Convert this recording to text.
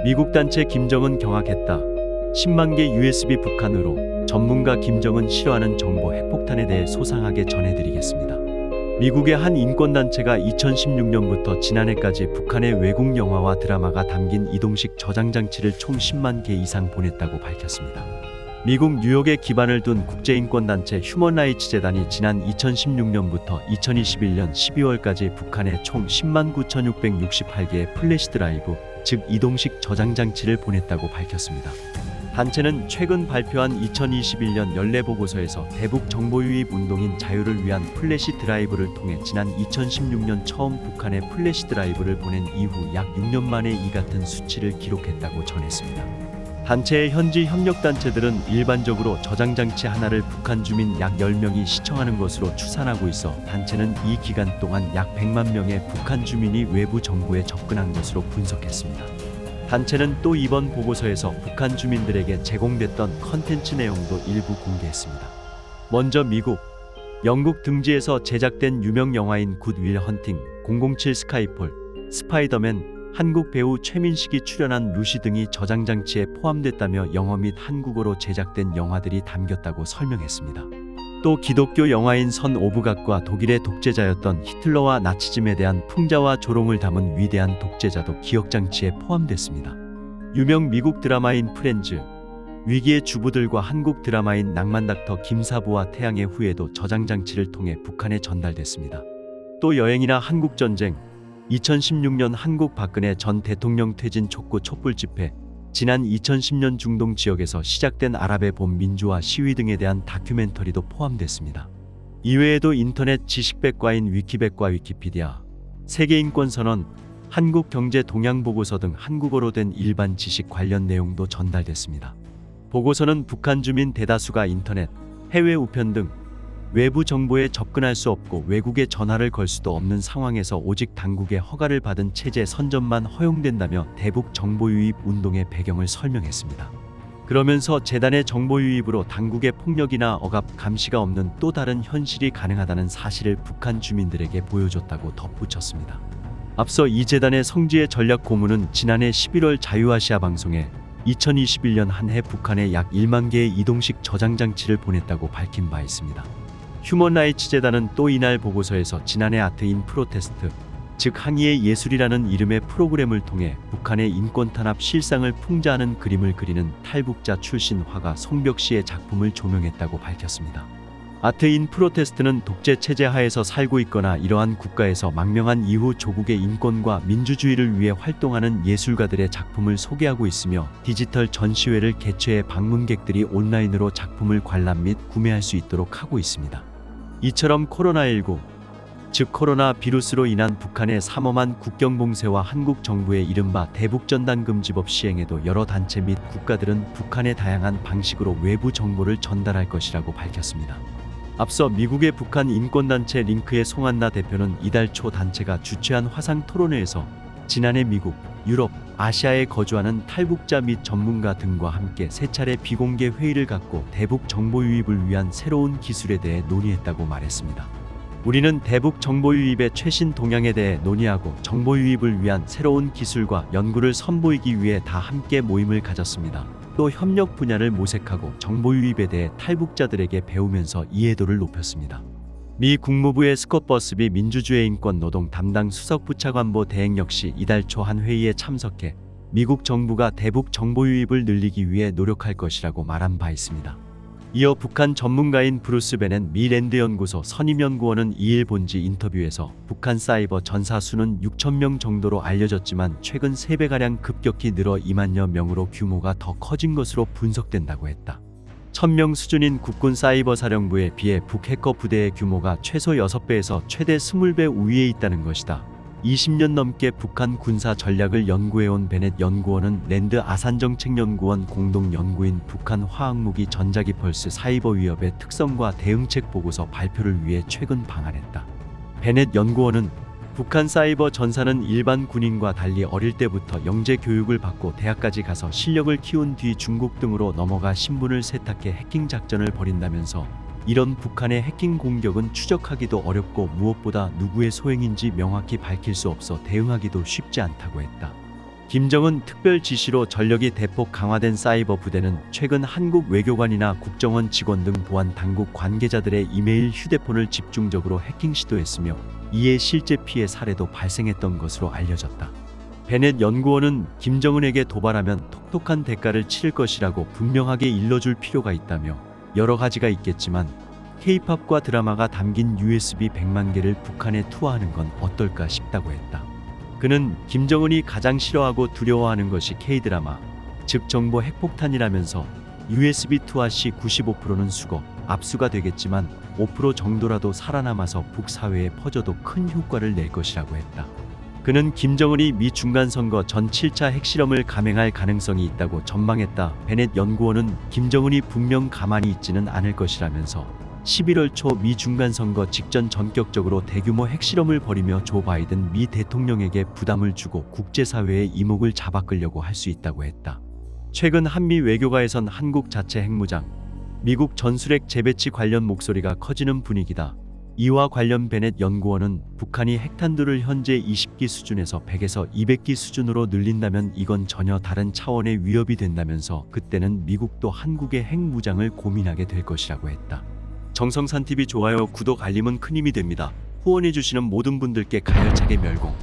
미국 단체 김정은 경악했다. 10만 개 USB 북한으로 전문가 김정은 싫어하는 정보 핵폭탄에 대해 소상하게 전해드리겠습니다. 미국의 한 인권단체가 2016년부터 지난해까지 북한의 외국 영화와 드라마가 담긴 이동식 저장 장치를 총 10만 개 이상 보냈다고 밝혔습니다. 미국 뉴욕에 기반을 둔 국제인권단체 휴먼라이츠 재단이 지난 2016년부터 2021년 12월까지 북한에 총 10만 9,668개의 플래시 드라이브, 즉 이동식 저장 장치를 보냈다고 밝혔습니다. 단체는 최근 발표한 2021년 연례보고서에서 대북 정보유입 운동인 자유를 위한 플래시 드라이브를 통해 지난 2016년 처음 북한에 플래시 드라이브를 보낸 이후 약 6년 만에 이 같은 수치를 기록했다고 전했습니다. 단체의 현지 협력단체들은 일반적으로 저장장치 하나를 북한 주민 약 10명이 시청하는 것으로 추산하고 있어 단체는 이 기간 동안 약 100만 명의 북한 주민이 외부 정보에 접근한 것으로 분석했습니다. 단체는 또 이번 보고서에서 북한 주민들에게 제공됐던 컨텐츠 내용도 일부 공개했습니다. 먼저 미국, 영국 등지에서 제작된 유명 영화인 굿 윌 헌팅, 007 스카이폴, 스파이더맨, 한국 배우 최민식이 출연한 루시 등이 저장장치에 포함됐다며 영어 및 한국어로 제작된 영화들이 담겼다고 설명했습니다. 또 기독교 영화인 선 오브 갓과 독일의 독재자였던 히틀러와 나치즘에 대한 풍자와 조롱을 담은 위대한 독재자도 기억장치에 포함됐습니다. 유명 미국 드라마인 프렌즈, 위기의 주부들과 한국 드라마인 낭만닥터 김사부와 태양의 후예도 저장장치를 통해 북한에 전달됐습니다. 또 여행이나 한국전쟁, 2016년 한국 박근혜 전 대통령 퇴진 촉구 촛불 집회, 지난 2010년 중동 지역에서 시작된 아랍의 봄 민주화 시위 등에 대한 다큐멘터리도 포함됐습니다. 이외에도 인터넷 지식백과인 위키백과 위키피디아, 세계인권선언, 한국경제 동향보고서 등 한국어로 된 일반 지식 관련 내용도 전달됐습니다. 보고서는 북한 주민 대다수가 인터넷, 해외 우편 등 외부 정보에 접근할 수 없고 외국에 전화를 걸 수도 없는 상황에서 오직 당국의 허가를 받은 체제 선전만 허용된다며 대북 정보유입 운동의 배경을 설명했습니다. 그러면서 재단의 정보유입으로 당국의 폭력이나 억압, 감시가 없는 또 다른 현실이 가능하다는 사실을 북한 주민들에게 보여줬다고 덧붙였습니다. 앞서 이 재단의 성지의 전략 고문은 지난해 11월 자유아시아 방송에 2021년 한 해 북한에 약 1만 개의 이동식 저장장치를 보냈다고 밝힌 바 있습니다. 휴먼라이츠 재단은 또 이날 보고서에서 지난해 아트 인 프로테스트, 즉 항의의 예술이라는 이름의 프로그램을 통해 북한의 인권 탄압 실상을 풍자하는 그림을 그리는 탈북자 출신 화가 송벽 씨의 작품을 조명했다고 밝혔습니다. 아트 인 프로테스트는 독재 체제 하에서 살고 있거나 이러한 국가에서 망명한 이후 조국의 인권과 민주주의를 위해 활동하는 예술가들의 작품을 소개하고 있으며 디지털 전시회를 개최해 방문객들이 온라인으로 작품을 관람 및 구매할 수 있도록 하고 있습니다. 이처럼 코로나19, 즉 코로나 비루스로 인한 북한의 삼엄한 국경 봉쇄와 한국 정부의 이른바 대북전단 금지법 시행에도 여러 단체 및 국가들은 북한의 다양한 방식으로 외부 정보를 전달할 것이라고 밝혔습니다. 앞서 미국의 북한 인권단체 링크의 송한나 대표는 이달 초 단체가 주최한 화상 토론회에서 지난해 미국, 유럽, 아시아에 거주하는 탈북자 및 전문가 등과 함께 세 차례 비공개 회의를 갖고 대북 정보 유입을 위한 새로운 기술에 대해 논의했다고 말했습니다. 우리는 대북 정보 유입의 최신 동향에 대해 논의하고 정보 유입을 위한 새로운 기술과 연구를 선보이기 위해 다 함께 모임을 가졌습니다. 또 협력 분야를 모색하고 정보 유입에 대해 탈북자들에게 배우면서 이해도를 높였습니다. 미 국무부의 스콧 버스비 민주주의 인권 노동 담당 수석부차관보 대행 역시 이달 초 한 회의에 참석해 미국 정부가 대북 정보 유입을 늘리기 위해 노력할 것이라고 말한 바 있습니다. 이어 북한 전문가인 브루스 베넷 미 랜드 연구소 선임연구원은 2일 본지 인터뷰에서 북한 사이버 전사 수는 6,000명 정도로 알려졌지만 최근 3배가량 급격히 늘어 2만여 명으로 규모가 더 커진 것으로 분석된다고 했다. 1,000명 수준인 국군 사이버 사령부에 비해 북해커 부대의 규모가 최소 6배에서 최대 20배 우위에 있다는 것이다. 20년 넘게 북한 군사 전략을 연구해온 베넷 연구원은 랜드 아산정책연구원 공동연구인 북한 화학무기 전자기 펄스 사이버 위협의 특성과 대응책 보고서 발표를 위해 최근 방한했다. 베넷 연구원은 북한 사이버 전사는 일반 군인과 달리 어릴 때부터 영재 교육을 받고 대학까지 가서 실력을 키운 뒤 중국 등으로 넘어가 신분을 세탁해 해킹 작전을 벌인다면서 이런 북한의 해킹 공격은 추적하기도 어렵고 무엇보다 누구의 소행인지 명확히 밝힐 수 없어 대응하기도 쉽지 않다고 했다. 김정은 특별 지시로 전력이 대폭 강화된 사이버 부대는 최근 한국 외교관이나 국정원 직원 등 보안 당국 관계자들의 이메일, 휴대폰을 집중적으로 해킹 시도했으며 이에 실제 피해 사례도 발생했던 것으로 알려졌다. 베넷 연구원은 김정은에게 도발하면 톡톡한 대가를 치를 것이라고 분명하게 일러줄 필요가 있다며 여러 가지가 있겠지만 K-팝과 드라마가 담긴 USB 100만 개를 북한에 투하하는 건 어떨까 싶다고 했다. 그는 김정은이 가장 싫어하고 두려워하는 것이 K-드라마, 즉 정보 핵폭탄이라면서 USB 투하 시 95%는 수거, 압수가 되겠지만 5% 정도라도 살아남아서 북사회에 퍼져도 큰 효과를 낼 것이라고 했다. 그는 김정은이 미 중간선거 전 7차 핵실험을 감행할 가능성이 있다고 전망했다. 베넷 연구원은 김정은이 분명 가만히 있지는 않을 것이라면서 11월 초 미 중간선거 직전 전격적으로 대규모 핵실험을 벌이며 조 바이든 미 대통령에게 부담을 주고 국제사회의 이목을 잡아끌려고 할 수 있다고 했다. 최근 한미 외교가에선 한국 자체 핵무장, 미국 전술핵 재배치 관련 목소리가 커지는 분위기다. 이와 관련 베넷 연구원은 북한이 핵탄두를 현재 20기 수준에서 100에서 200기 수준으로 늘린다면 이건 전혀 다른 차원의 위협이 된다면서 그때는 미국도 한국의 핵무장을 고민하게 될 것이라고 했다. 정성산TV 좋아요, 구독, 알림은 큰 힘이 됩니다. 후원해주시는 모든 분들께 가열차게 멸공.